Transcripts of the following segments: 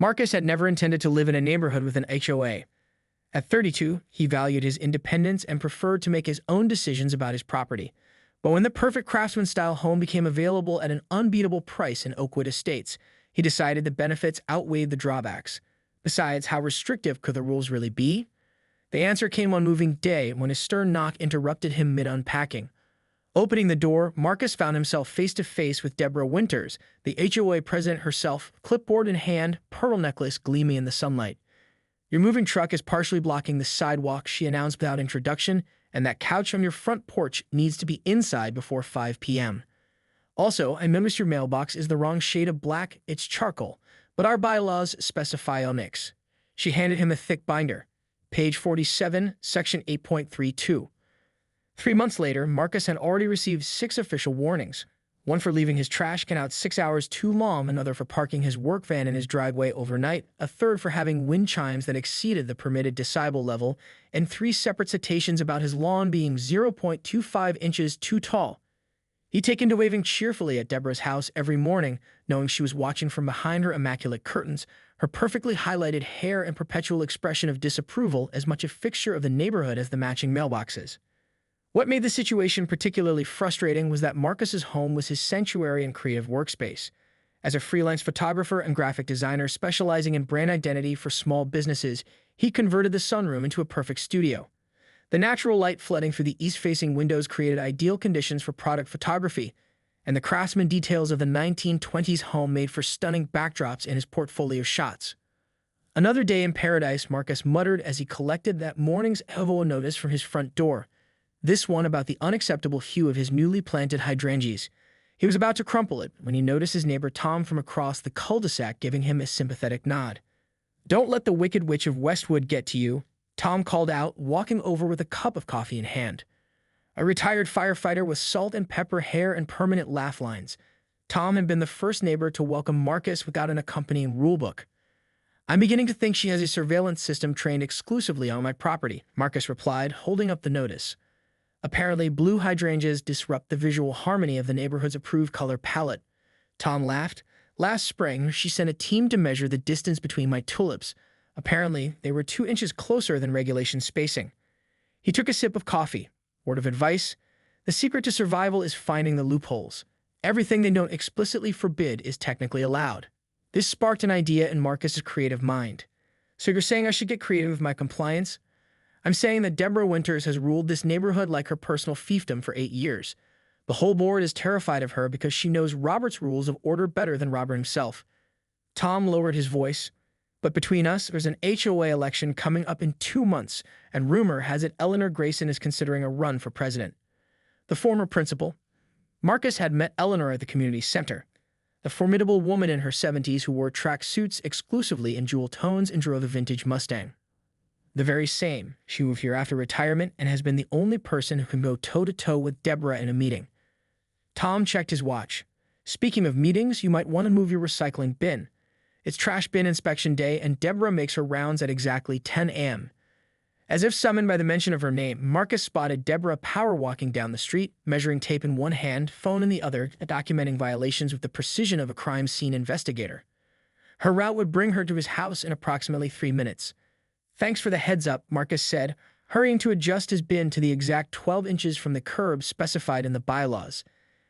Marcus had never intended to live in a neighborhood with an HOA. At 32, he valued his independence and preferred to make his own decisions about his property. But when the perfect craftsman-style home became available at an unbeatable price in Oakwood Estates, he decided the benefits outweighed the drawbacks. Besides, how restrictive could the rules really be? The answer came on moving day when a stern knock interrupted him mid-unpacking. Opening the door, Marcus found himself face-to-face with Deborah Winters, the HOA president herself, clipboard in hand, pearl necklace gleaming in the sunlight. "Your moving truck is partially blocking the sidewalk," she announced without introduction, "and that couch on your front porch needs to be inside before 5 p.m. Also, I noticed your mailbox is the wrong shade of black, it's charcoal, but our bylaws specify onyx." She handed him a thick binder. Page 47, Section 8.32. 3 months later, Marcus had already received 6 official warnings. One for leaving his trash can out 6 hours too long, another for parking his work van in his driveway overnight, a third for having wind chimes that exceeded the permitted decibel level, and 3 separate citations about his lawn being 0.25 inches too tall. He'd taken to waving cheerfully at Deborah's house every morning, knowing she was watching from behind her immaculate curtains, her perfectly highlighted hair and perpetual expression of disapproval as much a fixture of the neighborhood as the matching mailboxes. What made the situation particularly frustrating was that Marcus's home was his sanctuary and creative workspace. As a freelance photographer and graphic designer specializing in brand identity for small businesses, he converted the sunroom into a perfect studio. The natural light flooding through the east-facing windows created ideal conditions for product photography, and the craftsman details of the 1920s home made for stunning backdrops in his portfolio shots. "Another day in paradise," Marcus muttered as he collected that morning's HOA notice from his front door. This one about the unacceptable hue of his newly planted hydrangeas. He was about to crumple it when he noticed his neighbor Tom from across the cul-de-sac giving him a sympathetic nod. "Don't let the Wicked Witch of Westwood get to you," Tom called out, walking over with a cup of coffee in hand. A retired firefighter with salt and pepper hair and permanent laugh lines, Tom had been the first neighbor to welcome Marcus without an accompanying rulebook. "I'm beginning to think she has a surveillance system trained exclusively on my property," Marcus replied, holding up the notice. "Apparently, blue hydrangeas disrupt the visual harmony of the neighborhood's approved color palette." Tom laughed. "Last spring, she sent a team to measure the distance between my tulips. Apparently, they were 2 inches closer than regulation spacing." He took a sip of coffee. Word of advice: the secret to survival is finding the loopholes. Everything they don't explicitly forbid is technically allowed. This sparked an idea in Marcus's creative mind. "So you're saying I should get creative with my compliance?" "I'm saying that Deborah Winters has ruled this neighborhood like her personal fiefdom for 8 years. The whole board is terrified of her because she knows Robert's rules of order better than Robert himself." Tom lowered his voice. "But between us, there's an HOA election coming up in 2 months, and rumor has it Eleanor Grayson is considering a run for president." The former principal. Marcus had met Eleanor at the community center. The formidable woman in her 70s who wore track suits exclusively in jewel tones and drove a vintage Mustang. The very same. She moved here after retirement and has been the only person who can go toe-to-toe with Deborah in a meeting. Tom checked his watch. "Speaking of meetings, you might want to move your recycling bin. It's trash bin inspection day, and Deborah makes her rounds at exactly 10 a.m. As if summoned by the mention of her name, Marcus spotted Deborah power walking down the street, measuring tape in one hand, phone in the other, documenting violations with the precision of a crime scene investigator. Her route would bring her to his house in approximately 3 minutes. "Thanks for the heads up," Marcus said, hurrying to adjust his bin to the exact 12 inches from the curb specified in the bylaws.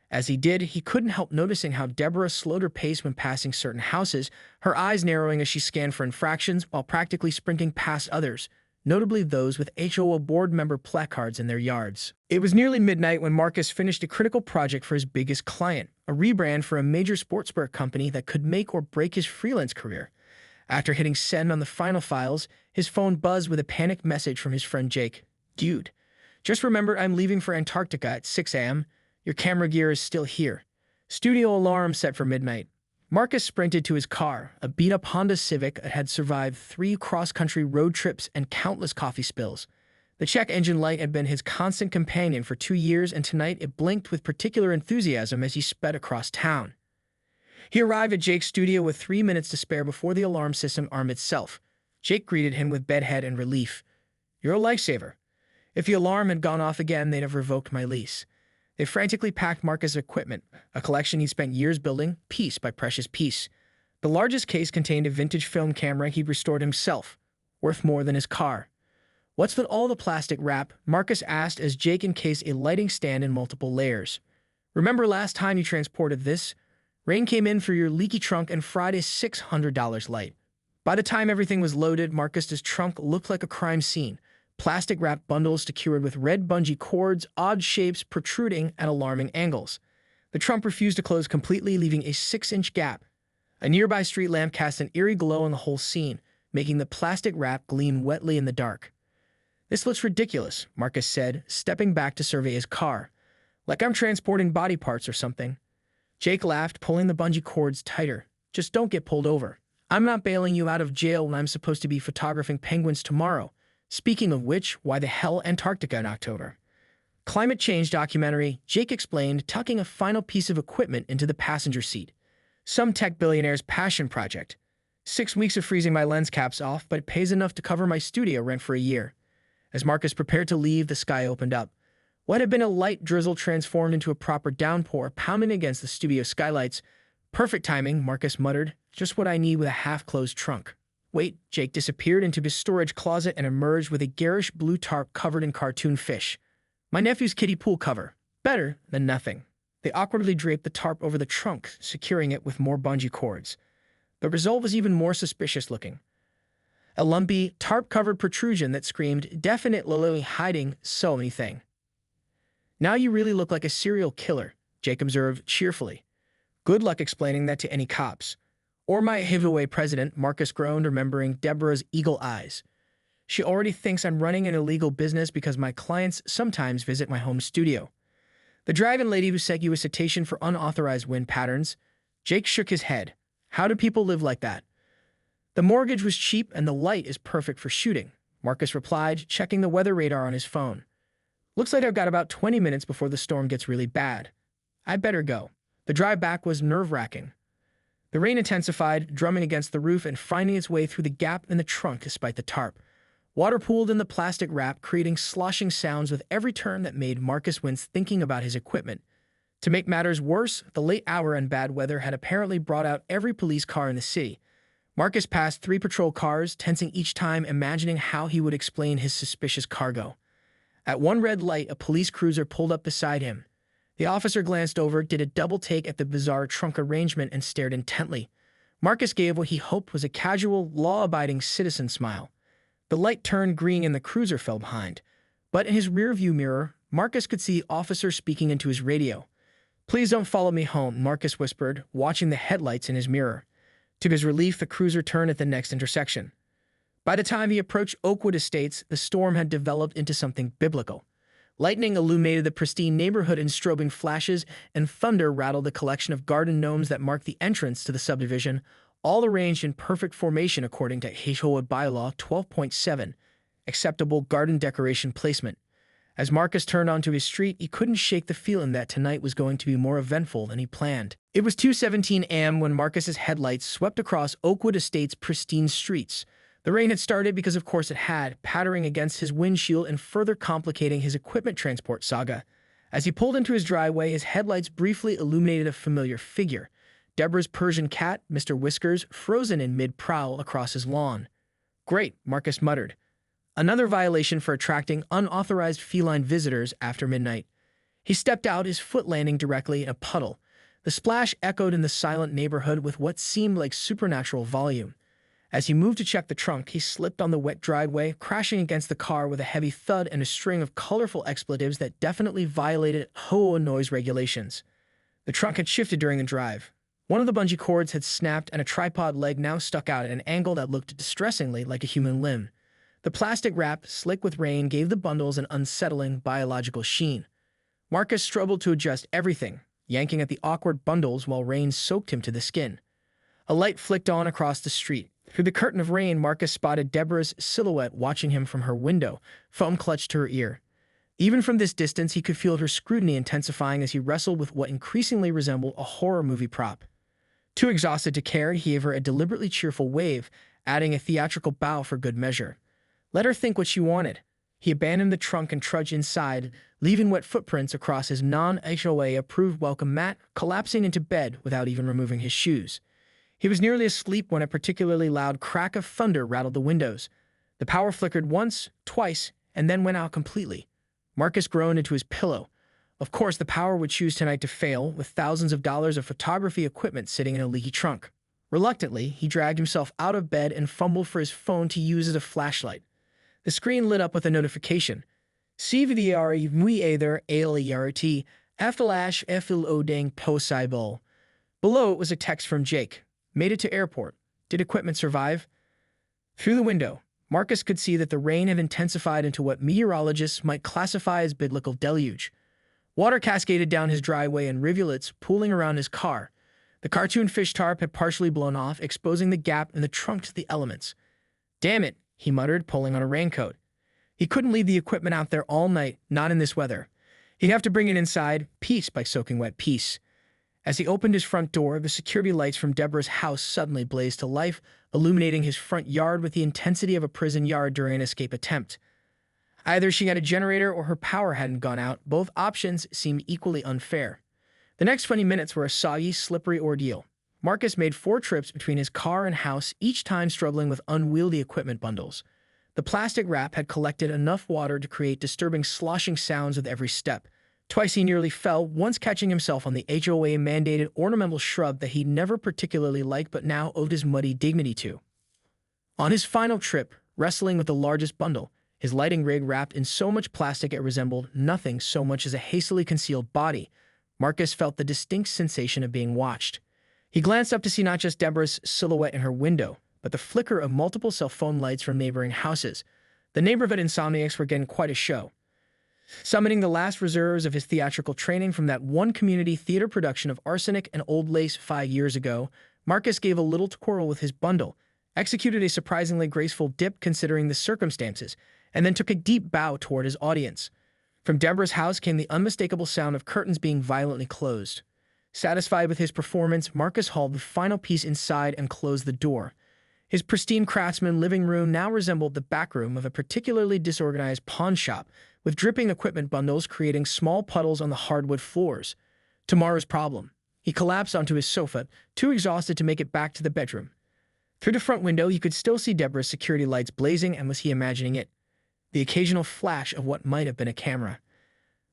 As he did, he couldn't help noticing how Deborah slowed her pace when passing certain houses, her eyes narrowing as she scanned for infractions while practically sprinting past others, notably those with HOA board member placards in their yards. It was nearly midnight when Marcus finished a critical project for his biggest client, a rebrand for a major sportswear company that could make or break his freelance career. After hitting send on the final files, his phone buzzed with a panicked message from his friend Jake. "Dude, just remember I'm leaving for Antarctica at 6 a.m. Your camera gear is still here. Studio alarm set for midnight." Marcus sprinted to his car, a beat-up Honda Civic that had survived 3 cross-country road trips and countless coffee spills. The check engine light had been his constant companion for 2 years, and tonight it blinked with particular enthusiasm as he sped across town. He arrived at Jake's studio with 3 minutes to spare before the alarm system armed itself. Jake greeted him with bedhead and relief. "You're a lifesaver. If the alarm had gone off again, they'd have revoked my lease." They frantically packed Marcus' equipment, a collection he'd spent years building, piece by precious piece. The largest case contained a vintage film camera he'd restored himself, worth more than his car. "What's with all the plastic wrap?" Marcus asked as Jake encased a lighting stand in multiple layers. "Remember last time you transported this? Rain came in for your leaky trunk and fried a $600 light." By the time everything was loaded, Marcus's trunk looked like a crime scene. Plastic wrapped bundles secured with red bungee cords, odd shapes protruding at alarming angles. The trunk refused to close completely, leaving a 6-inch gap. A nearby street lamp cast an eerie glow on the whole scene, making the plastic wrap gleam wetly in the dark. "This looks ridiculous," Marcus said, stepping back to survey his car. "Like I'm transporting body parts or something." Jake laughed, pulling the bungee cords tighter. "Just don't get pulled over. I'm not bailing you out of jail when I'm supposed to be photographing penguins tomorrow. Speaking of which, why the hell Antarctica in October?" "Climate change documentary," Jake explained, tucking a final piece of equipment into the passenger seat. "Some tech billionaire's passion project. 6 weeks of freezing my lens caps off, but it pays enough to cover my studio rent for a year." As Marcus prepared to leave, the sky opened up. What had been a light drizzle transformed into a proper downpour, pounding against the studio skylights. "Perfect timing," Marcus muttered. "Just what I need with a half-closed trunk." Wait, Jake disappeared into his storage closet and emerged with a garish blue tarp covered in cartoon fish. "My nephew's kiddie pool cover. Better than nothing." They awkwardly draped the tarp over the trunk, securing it with more bungee cords. The result was even more suspicious looking. A lumpy, tarp-covered protrusion that screamed, definitely hiding so anything. "Now you really look like a serial killer," Jake observed cheerfully. "Good luck explaining that to any cops." "Or my HOA president," Marcus groaned, remembering Deborah's eagle eyes. "She already thinks I'm running an illegal business because my clients sometimes visit my home studio." "The dragon lady who sent you a citation for unauthorized wind patterns?" Jake shook his head. "How do people live like that?" "The mortgage was cheap and the light is perfect for shooting," Marcus replied, checking the weather radar on his phone. "Looks like I've got about 20 minutes before the storm gets really bad. I better go." The drive back was nerve-wracking. The rain intensified, drumming against the roof and finding its way through the gap in the trunk despite the tarp. Water pooled in the plastic wrap, creating sloshing sounds with every turn that made Marcus wince thinking about his equipment. To make matters worse, the late hour and bad weather had apparently brought out every police car in the city. Marcus passed 3 patrol cars, tensing each time, imagining how he would explain his suspicious cargo. At one red light, a police cruiser pulled up beside him. The officer glanced over, did a double take at the bizarre trunk arrangement, and stared intently. Marcus gave what he hoped was a casual, law-abiding citizen smile. The light turned green and the cruiser fell behind. But in his rearview mirror, Marcus could see the officer speaking into his radio. "Please don't follow me home," Marcus whispered, watching the headlights in his mirror. To his relief, the cruiser turned at the next intersection. By the time he approached Oakwood Estates, the storm had developed into something biblical. Lightning illuminated the pristine neighborhood in strobing flashes, and thunder rattled the collection of garden gnomes that marked the entrance to the subdivision, all arranged in perfect formation according to HOA Bylaw 12.7, acceptable garden decoration placement. As Marcus turned onto his street, he couldn't shake the feeling that tonight was going to be more eventful than he planned. It was 2:17 a.m. when Marcus's headlights swept across Oakwood Estate's pristine streets. The rain had started because of course it had, pattering against his windshield and further complicating his equipment transport saga. As he pulled into his driveway, his headlights briefly illuminated a familiar figure. Deborah's Persian cat, Mr. Whiskers, frozen in mid-prowl across his lawn. "Great," Marcus muttered. Another violation for attracting unauthorized feline visitors after midnight. He stepped out, his foot landing directly in a puddle. The splash echoed in the silent neighborhood with what seemed like supernatural volume. As he moved to check the trunk, he slipped on the wet driveway, crashing against the car with a heavy thud and a string of colorful expletives that definitely violated HOA noise regulations. The trunk had shifted during the drive. One of the bungee cords had snapped and a tripod leg now stuck out at an angle that looked distressingly like a human limb. The plastic wrap, slick with rain, gave the bundles an unsettling biological sheen. Marcus struggled to adjust everything, yanking at the awkward bundles while rain soaked him to the skin. A light flicked on across the street. Through the curtain of rain, Marcus spotted Deborah's silhouette watching him from her window, foam clutched to her ear. Even from this distance, he could feel her scrutiny intensifying as he wrestled with what increasingly resembled a horror movie prop. Too exhausted to care, he gave her a deliberately cheerful wave, adding a theatrical bow for good measure. Let her think what she wanted. He abandoned the trunk and trudged inside, leaving wet footprints across his non-HOA-approved welcome mat, collapsing into bed without even removing his shoes. He was nearly asleep when a particularly loud crack of thunder rattled the windows. The power flickered once, twice, and then went out completely. Marcus groaned into his pillow. Of course, the power would choose tonight to fail, with thousands of dollars of photography equipment sitting in a leaky trunk. Reluctantly, he dragged himself out of bed and fumbled for his phone to use as a flashlight. The screen lit up with a notification. CVDR Muether ALERT Flash FLODang Posibel. Below it was a text from Jake. Made it to airport. Did equipment survive? Through the window, Marcus could see that the rain had intensified into what meteorologists might classify as biblical deluge. Water cascaded down his driveway in rivulets pooling around his car. The cartoon fish tarp had partially blown off, exposing the gap in the trunk to the elements. Damn it, he muttered, pulling on a raincoat. He couldn't leave the equipment out there all night, not in this weather. He'd have to bring it inside, piece by soaking wet piece. As he opened his front door, the security lights from Deborah's house suddenly blazed to life, illuminating his front yard with the intensity of a prison yard during an escape attempt. Either she had a generator or her power hadn't gone out. Both options seemed equally unfair. The next 20 minutes were a soggy, slippery ordeal. Marcus made 4 trips between his car and house, each time struggling with unwieldy equipment bundles. The plastic wrap had collected enough water to create disturbing sloshing sounds with every step. Twice he nearly fell, once catching himself on the HOA-mandated ornamental shrub that he never particularly liked but now owed his muddy dignity to. On his final trip, wrestling with the largest bundle, his lighting rig wrapped in so much plastic it resembled nothing so much as a hastily concealed body, Marcus felt the distinct sensation of being watched. He glanced up to see not just Deborah's silhouette in her window, but the flicker of multiple cell phone lights from neighboring houses. The neighborhood insomniacs were getting quite a show. Summoning the last reserves of his theatrical training from that one community theater production of Arsenic and Old Lace 5 years ago, Marcus gave a little twirl with his bundle, executed a surprisingly graceful dip considering the circumstances, and then took a deep bow toward his audience. From Deborah's house came the unmistakable sound of curtains being violently closed. Satisfied with his performance, Marcus hauled the final piece inside and closed the door. His pristine craftsman living room now resembled the back room of a particularly disorganized pawn shop, with dripping equipment bundles creating small puddles on the hardwood floors. Tomorrow's problem. He collapsed onto his sofa, too exhausted to make it back to the bedroom. Through the front window, he could still see Deborah's security lights blazing, and was he imagining it? The occasional flash of what might have been a camera.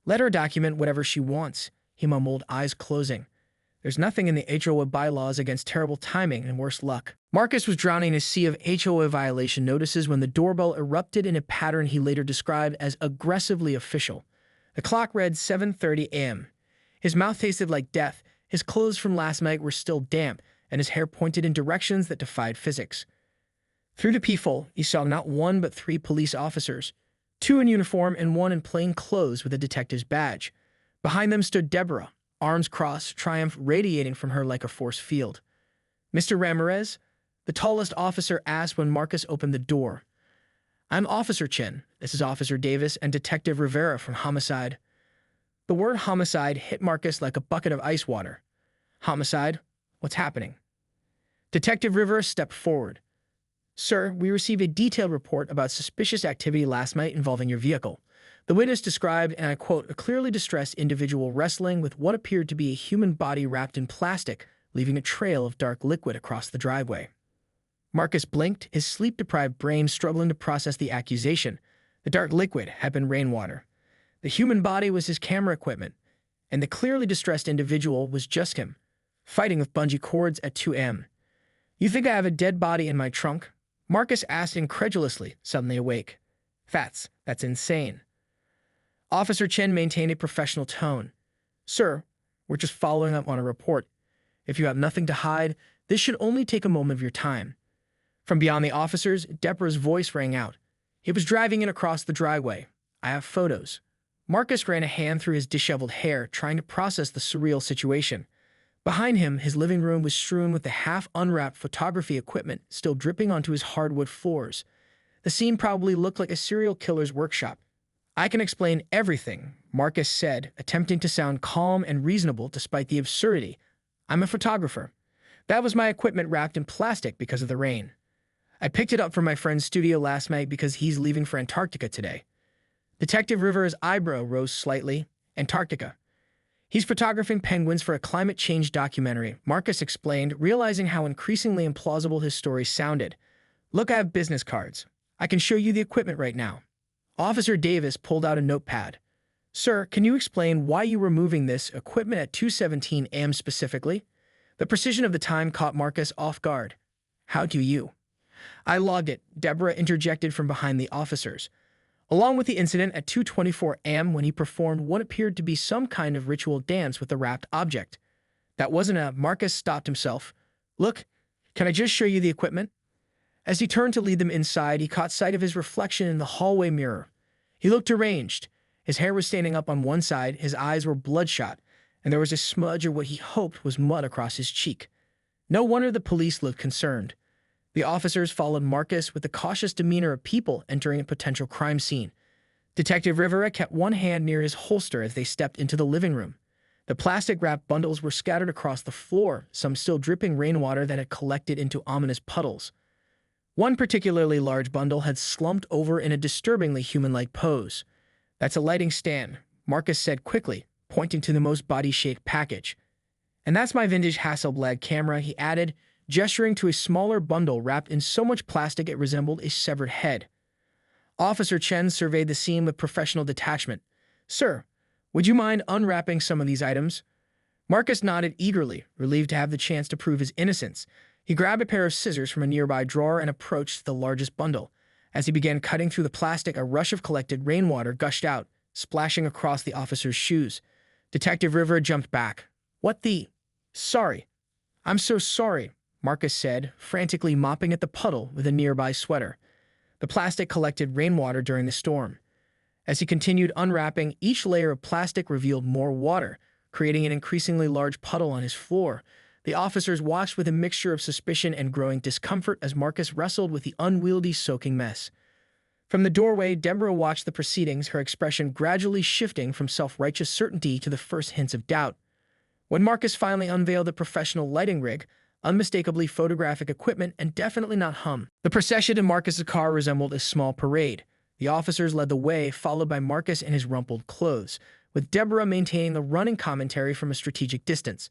Let her document whatever she wants, he mumbled, eyes closing. There's nothing in the HOA bylaws against terrible timing and worse luck. Marcus was drowning in a sea of HOA violation notices when the doorbell erupted in a pattern he later described as aggressively official. The clock read 7:30 a.m. His mouth tasted like death, his clothes from last night were still damp, and his hair pointed in directions that defied physics. Through the peephole, he saw not 1 but 3 police officers, 2 in uniform and 1 in plain clothes with a detective's badge. Behind them stood Deborah, arms crossed, triumph radiating from her like a force field. "Mr. Ramirez?" the tallest officer asked when Marcus opened the door. "I'm Officer Chen. This is Officer Davis and Detective Rivera from Homicide." The word homicide hit Marcus like a bucket of ice water. "Homicide? What's happening?" Detective Rivera stepped forward. "Sir, we received a detailed report about suspicious activity last night involving your vehicle. The witness described, and I quote, a clearly distressed individual wrestling with what appeared to be a human body wrapped in plastic, leaving a trail of dark liquid across the driveway." Marcus blinked, his sleep-deprived brain struggling to process the accusation. The dark liquid had been rainwater. The human body was his camera equipment, and the clearly distressed individual was just him, fighting with bungee cords at 2 a.m. "You think I have a dead body in my trunk?" Marcus asked incredulously, suddenly awake. That's insane." Officer Chen maintained a professional tone. "Sir, we're just following up on a report. If you have nothing to hide, this should only take a moment of your time." From beyond the officers, Deborah's voice rang out. He was driving in across the driveway. "I have photos." Marcus ran a hand through his disheveled hair, trying to process the surreal situation. Behind him, his living room was strewn with the half-unwrapped photography equipment still dripping onto his hardwood floors. The scene probably looked like a serial killer's workshop. "I can explain everything," Marcus said, attempting to sound calm and reasonable despite the absurdity. "I'm a photographer. That was my equipment wrapped in plastic because of the rain. I picked it up from my friend's studio last night because he's leaving for Antarctica today." Detective Rivera's eyebrow rose slightly. "Antarctica. He's photographing penguins for a climate change documentary, Marcus explained, realizing how increasingly implausible his story sounded. Look, I have business cards. I can show you the equipment right now. Officer Davis pulled out a notepad. Sir, can you explain why you were moving this equipment at 2:17 a.m. specifically? The precision of the time caught Marcus off guard. How do you? I logged it, Deborah interjected from behind the officers. Along with the incident at 2:24 a.m. when he performed what appeared to be some kind of ritual dance with the wrapped object. That wasn't a... Marcus stopped himself. Look, can I just show you the equipment? As he turned to lead them inside, he caught sight of his reflection in the hallway mirror. He looked deranged. His hair was standing up on one side, his eyes were bloodshot, and there was a smudge of what he hoped was mud across his cheek. No wonder the police looked concerned. The officers followed Marcus with the cautious demeanor of people entering a potential crime scene. Detective Rivera kept one hand near his holster as they stepped into the living room. The plastic-wrapped bundles were scattered across the floor, some still dripping rainwater that had collected into ominous puddles. One particularly large bundle had slumped over in a disturbingly human-like pose. That's a lighting stand, Marcus said quickly, pointing to the most body-shaped package. And that's my vintage Hasselblad camera, he added, gesturing to a smaller bundle wrapped in so much plastic it resembled a severed head. Officer Chen surveyed the scene with professional detachment. Sir, would you mind unwrapping some of these items? Marcus nodded eagerly, relieved to have the chance to prove his innocence. He grabbed a pair of scissors from a nearby drawer and approached the largest bundle. As he began cutting through the plastic, a rush of collected rainwater gushed out, splashing across the officer's shoes. Detective Rivera jumped back. What the... Sorry. I'm so sorry, Marcus said, frantically mopping at the puddle with a nearby sweater. The plastic collected rainwater during the storm. As he continued unwrapping, each layer of plastic revealed more water, creating an increasingly large puddle on his floor. The officers watched with a mixture of suspicion and growing discomfort as Marcus wrestled with the unwieldy soaking mess. From the doorway, Deborah watched the proceedings, her expression gradually shifting from self-righteous certainty to the first hints of doubt. When Marcus finally unveiled the professional lighting rig, unmistakably photographic equipment and definitely not hum, the procession in Marcus's car resembled a small parade. The officers led the way, followed by Marcus in his rumpled clothes, with Deborah maintaining the running commentary from a strategic distance.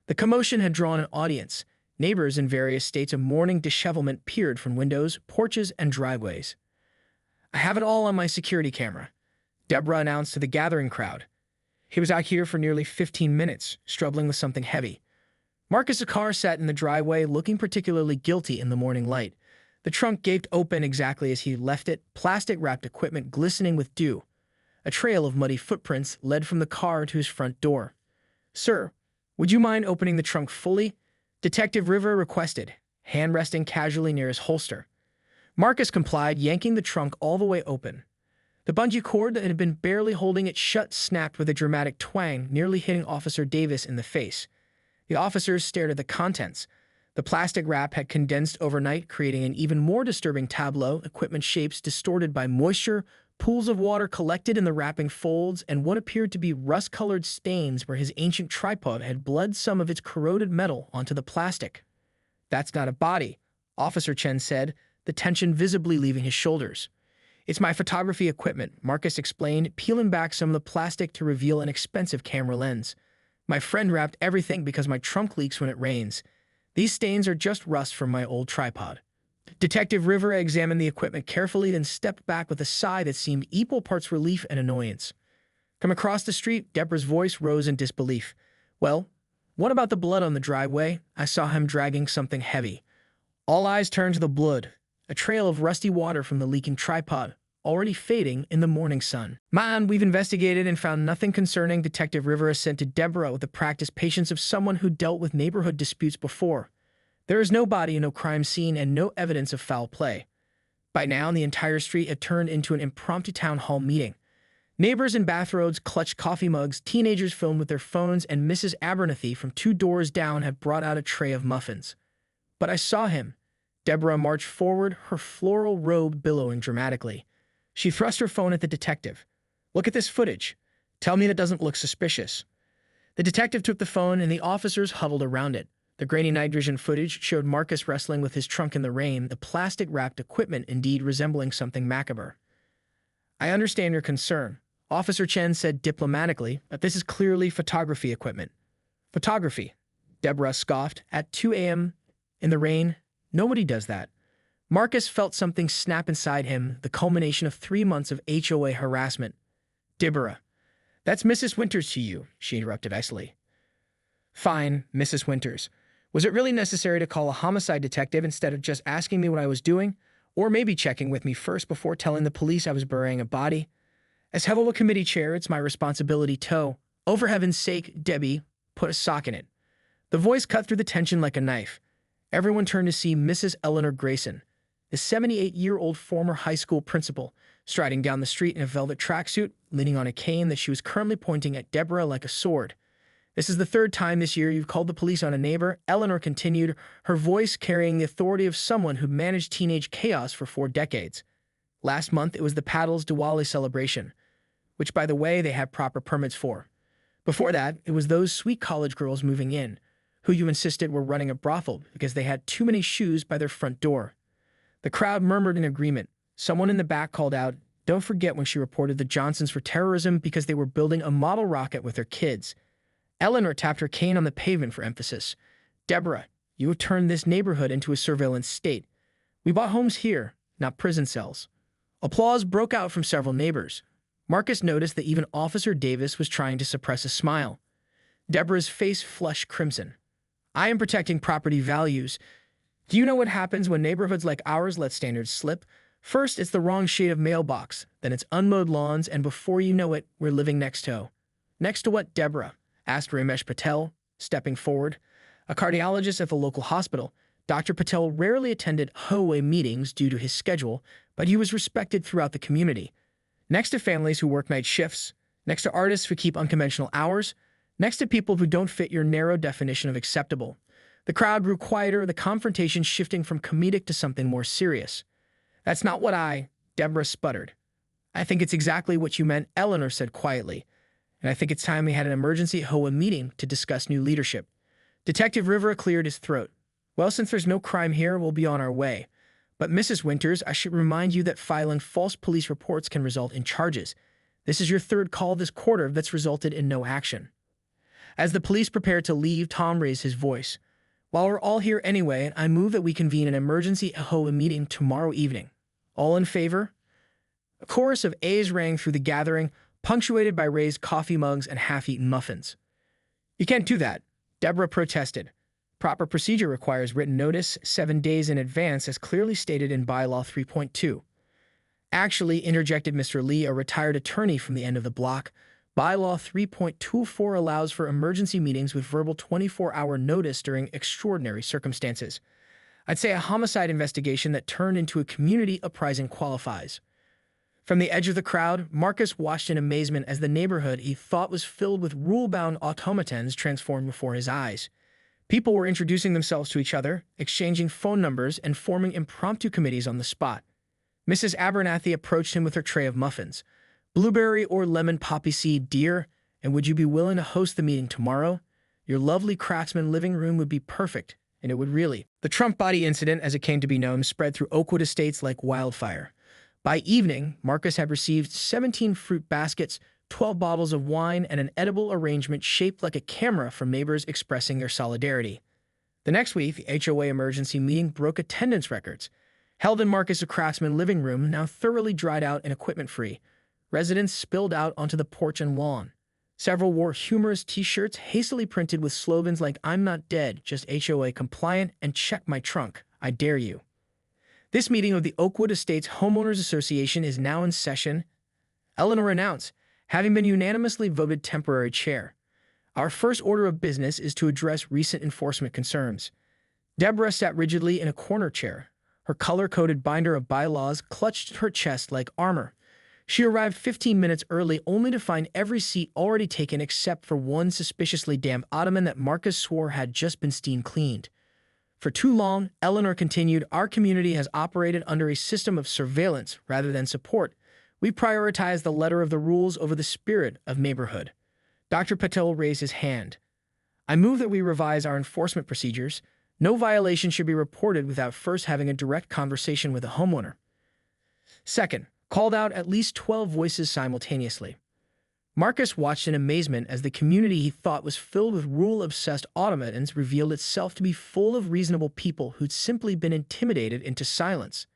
The commotion had drawn an audience. Neighbors in various states of mourning dishevelment peered from windows, porches, and driveways. I have it all on my security camera, Deborah announced to the gathering crowd. He was out here for nearly 15 minutes, struggling with something heavy. Marcus's car sat in the driveway, looking particularly guilty in the morning light. The trunk gaped open exactly as he left it, plastic-wrapped equipment glistening with dew. A trail of muddy footprints led from the car to his front door. Sir, would you mind opening the trunk fully? Detective Rivera requested, hand resting casually near his holster. Marcus complied, yanking the trunk all the way open. The bungee cord that had been barely holding it shut snapped with a dramatic twang, nearly hitting Officer Davis in the face. The officers stared at the contents. The plastic wrap had condensed overnight, creating an even more disturbing tableau, equipment shapes distorted by moisture, pools of water collected in the wrapping folds, and what appeared to be rust-colored stains where his ancient tripod had bled some of its corroded metal onto the plastic. That's not a body, Officer Chen said, the tension visibly leaving his shoulders. It's my photography equipment, Marcus explained, peeling back some of the plastic to reveal an expensive camera lens. My friend wrapped everything because my trunk leaks when it rains. These stains are just rust from my old tripod. Detective Rivera examined the equipment carefully, then stepped back with a sigh that seemed equal parts relief and annoyance. From across the street, Deborah's voice rose in disbelief. Well, what about the blood on the driveway? I saw him dragging something heavy. All eyes turned to the blood, a trail of rusty water from the leaking tripod, already fading in the morning sun. Man, we've investigated and found nothing concerning, Detective Rivera said to Deborah with the practiced patience of someone who dealt with neighborhood disputes before. There is no body, no crime scene, and no evidence of foul play. By now, the entire street had turned into an impromptu town hall meeting. Neighbors in bathrobes clutched coffee mugs, teenagers filmed with their phones, and Mrs. Abernathy from 2 doors down had brought out a tray of muffins. But I saw him. Deborah marched forward, her floral robe billowing dramatically. She thrust her phone at the detective. Look at this footage. Tell me that doesn't look suspicious. The detective took the phone and the officers huddled around it. The grainy night vision footage showed Marcus wrestling with his trunk in the rain, the plastic-wrapped equipment indeed resembling something macabre. I understand your concern, Officer Chen said diplomatically that this is clearly photography equipment. Photography, Deborah scoffed. At 2 a.m. in the rain, nobody does that. Marcus felt something snap inside him, the culmination of 3 months of HOA harassment. Deborah, that's Mrs. Winters to you, she interrupted icily. Fine, Mrs. Winters. Was it really necessary to call a homicide detective instead of just asking me what I was doing? Or maybe checking with me first before telling the police I was burying a body? As HOA committee chair, it's my responsibility to, over heaven's sake, Debbie, put a sock in it. The voice cut through the tension like a knife. Everyone turned to see Mrs. Eleanor Grayson, the 78-year-old former high school principal, striding down the street in a velvet tracksuit, leaning on a cane that she was currently pointing at Deborah like a sword. This is the third time this year you've called the police on a neighbor, Eleanor continued, her voice carrying the authority of someone who managed teenage chaos for 4 decades. Last month, it was the Paddles Diwali celebration, which, by the way, they had proper permits for. Before that, it was those sweet college girls moving in, who you insisted were running a brothel because they had too many shoes by their front door. The crowd murmured in agreement. Someone in the back called out, "Don't forget when she reported the Johnsons for terrorism because they were building a model rocket with their kids." Eleanor tapped her cane on the pavement for emphasis. "Deborah, you have turned this neighborhood into a surveillance state. We bought homes here, not prison cells." Applause broke out from several neighbors. Marcus noticed that even Officer Davis was trying to suppress a smile. Deborah's face flushed crimson. "I am protecting property values. Do you know what happens when neighborhoods like ours let standards slip? First, it's the wrong shade of mailbox, then it's unmowed lawns, and before you know it, we're living next to." "Next to what, Deborah?" asked Ramesh Patel, stepping forward. A cardiologist at the local hospital, Dr. Patel rarely attended HOA meetings due to his schedule, but he was respected throughout the community. Next to families who work night shifts, next to artists who keep unconventional hours, next to people who don't fit your narrow definition of acceptable. The crowd grew quieter, the confrontation shifting from comedic to something more serious. "That's not what Deborah sputtered. "I think it's exactly what you meant," Eleanor said quietly. "And I think it's time we had an emergency HOA meeting to discuss new leadership." Detective Rivera cleared his throat. "Well, since there's no crime here, we'll be on our way. But Mrs. Winters, I should remind you that filing false police reports can result in charges. This is your 3rd call this quarter that's resulted in no action." As the police prepared to leave, Tom raised his voice. "While we're all here anyway, I move that we convene an emergency HOA meeting tomorrow evening. All in favor?" A chorus of A's rang through the gathering, punctuated by raised coffee mugs and half-eaten muffins. "You can't do that," Deborah protested. "Proper procedure requires written notice 7 days in advance as clearly stated in Bylaw 3.2. "Actually," interjected Mr. Lee, a retired attorney from the end of the block, Bylaw 3.24 allows for emergency meetings with verbal 24-hour notice during extraordinary circumstances. I'd say a homicide investigation that turned into a community uprising qualifies." From the edge of the crowd, Marcus watched in amazement as the neighborhood he thought was filled with rule-bound automatons transformed before his eyes. People were introducing themselves to each other, exchanging phone numbers, and forming impromptu committees on the spot. Mrs. Abernathy approached him with her tray of muffins. "Blueberry or lemon poppy seed, dear? And would you be willing to host the meeting tomorrow? Your lovely craftsman living room would be perfect, and it would really." The Trump body incident, as it came to be known, spread through Oakwood Estates like wildfire. By evening, Marcus had received 17 fruit baskets, 12 bottles of wine, and an edible arrangement shaped like a camera from neighbors expressing their solidarity. The next week, the HOA emergency meeting broke attendance records. Held in Marcus' Craftsman living room, now thoroughly dried out and equipment-free, residents spilled out onto the porch and lawn. Several wore humorous t-shirts hastily printed with slogans like "I'm not dead, just HOA compliant," and "Check my trunk, I dare you." This meeting of the Oakwood Estates Homeowners Association is now in session, Eleanor announced, having been unanimously voted temporary chair. "Our first order of business is to address recent enforcement concerns." Deborah sat rigidly in a corner chair, her color-coded binder of bylaws clutched to her chest like armor. She arrived 15 minutes early only to find every seat already taken except for one suspiciously damp ottoman that Marcus swore had just been steam cleaned. "For too long," Eleanor continued, "our community has operated under a system of surveillance rather than support. We prioritize the letter of the rules over the spirit of neighborhood." Dr. Patel raised his hand. "I move that we revise our enforcement procedures. No violation should be reported without first having a direct conversation with the homeowner." Second, called out at least 12 voices simultaneously. Marcus watched in amazement as the community he thought was filled with rule-obsessed automatons revealed itself to be full of reasonable people who'd simply been intimidated into silence.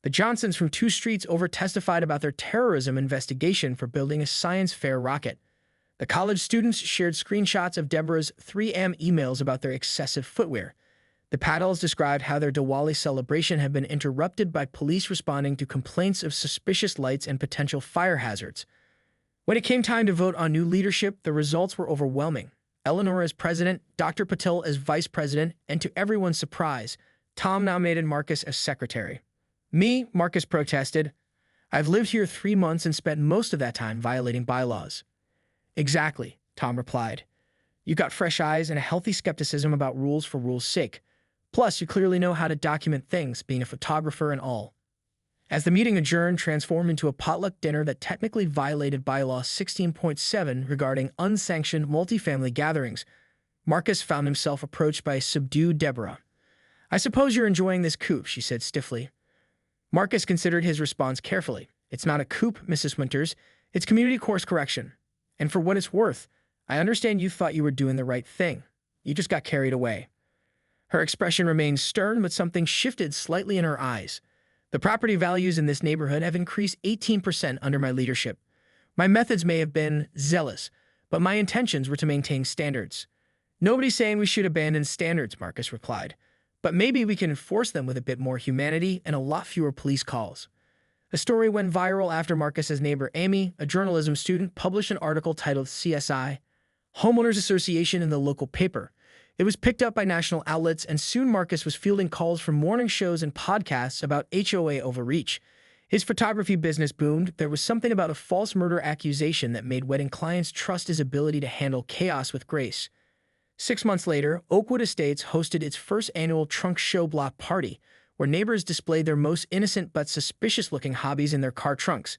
The Johnsons from 2 streets over testified about their terrorism investigation for building a science fair rocket. The college students shared screenshots of Deborah's 3am emails about their excessive footwear. The Patels described how their Diwali celebration had been interrupted by police responding to complaints of suspicious lights and potential fire hazards. When it came time to vote on new leadership, the results were overwhelming. Eleanor as president, Dr. Patel as vice president, and to everyone's surprise, Tom nominated Marcus as secretary. Me, Marcus protested. I've lived here 3 months and spent most of that time violating bylaws. Exactly, Tom replied. You got fresh eyes and a healthy skepticism about rules for rules' sake. Plus, you clearly know how to document things, being a photographer and all. As the meeting adjourned, transformed into a potluck dinner that technically violated bylaw 16.7 regarding unsanctioned multifamily gatherings, Marcus found himself approached by a subdued Deborah. I suppose you're enjoying this coup, she said stiffly. Marcus considered his response carefully. It's not a coup, Mrs. Winters. It's community course correction. And for what it's worth, I understand you thought you were doing the right thing. You just got carried away. Her expression remained stern, but something shifted slightly in her eyes. The property values in this neighborhood have increased 18% under my leadership. My methods may have been zealous, but my intentions were to maintain standards. Nobody's saying we should abandon standards, Marcus replied. But maybe we can enforce them with a bit more humanity and a lot fewer police calls. The story went viral after Marcus's neighbor Amy, a journalism student, published an article titled CSI, Homeowners Association in the local paper. It was picked up by national outlets, and soon Marcus was fielding calls from morning shows and podcasts about HOA overreach. His photography business boomed. There was something about a false murder accusation that made wedding clients trust his ability to handle chaos with grace. 6 months later, Oakwood Estates hosted its first annual trunk show block party, where neighbors displayed their most innocent but suspicious-looking hobbies in their car trunks.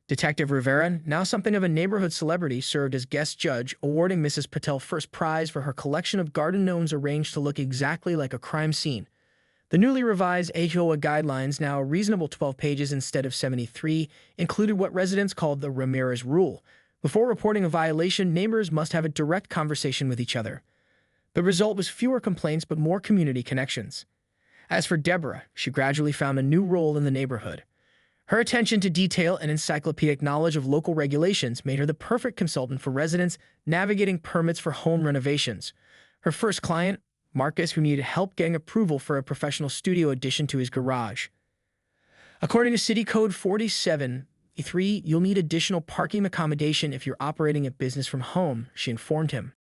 Detective Rivera, now something of a neighborhood celebrity, served as guest judge, awarding Mrs. Patel first prize for her collection of garden gnomes arranged to look exactly like a crime scene. The newly revised HOA guidelines, now a reasonable 12 pages instead of 73, included what residents called the Ramirez Rule. Before reporting a violation, neighbors must have a direct conversation with each other. The result was fewer complaints but more community connections. As for Deborah, she gradually found a new role in the neighborhood. Her attention to detail and encyclopedic knowledge of local regulations made her the perfect consultant for residents navigating permits for home renovations. Her first client, Marcus, who needed help getting approval for a professional studio addition to his garage. According to City Code 47(3), you'll need additional parking accommodation if you're operating a business from home, she informed him.